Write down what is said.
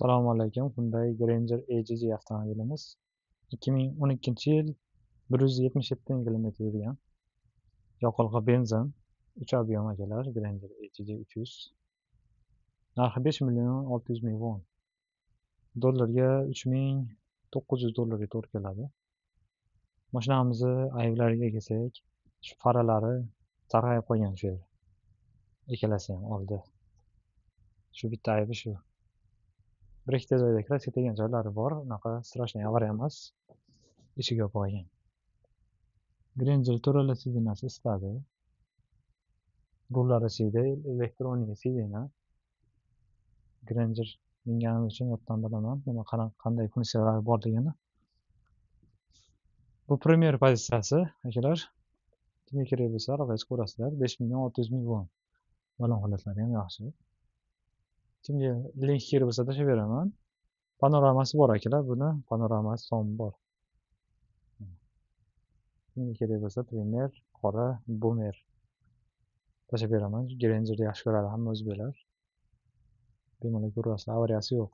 Assalomu alaykum. Hyundai Granger AGG avtomobilimiz 2012-yil 177 kilometr yurgan. Yoqilg'i benzin, 3 ob'yom akalar, Granger AGG 300. Narxi 5.600.000 won. Dollarga $3.900 to'g'ri keladi. Mashinamizni ayblariga kelsak, shu faralari sarg'ayib qolgan shu yer. Ikkalasi ham oldi. Shu bitta aybi shu. Bir ikkita joyda kraska tegan joylari bor, unaqa strashniy avariya emas. Ichiga qo'ygan. Granger to'rala sidinasi isitadi. Rullar ichida elektronik sidina. Granger minganim uchun yoddan bilaman, nima qanday funksiyalari borligini. Bu premyer pozitsiyasi akalar. Kimga kerak bo'lsa, aloqaga chiqib ko'rasizlar. 5.600.000 won. Balon holatlari ham yaxshi. Kimga link kerak bo'lsa tashlab beraman. Panoramasi bor akalar, buni panoramasi tom bor. Kimga kerak bo'lsa, premyer, qora, boomer tashlab beraman. Grangerni yaxshi ko'radi hamma o'zbeklar. Bemalol ko'rasizlar, avariyasi yo'q.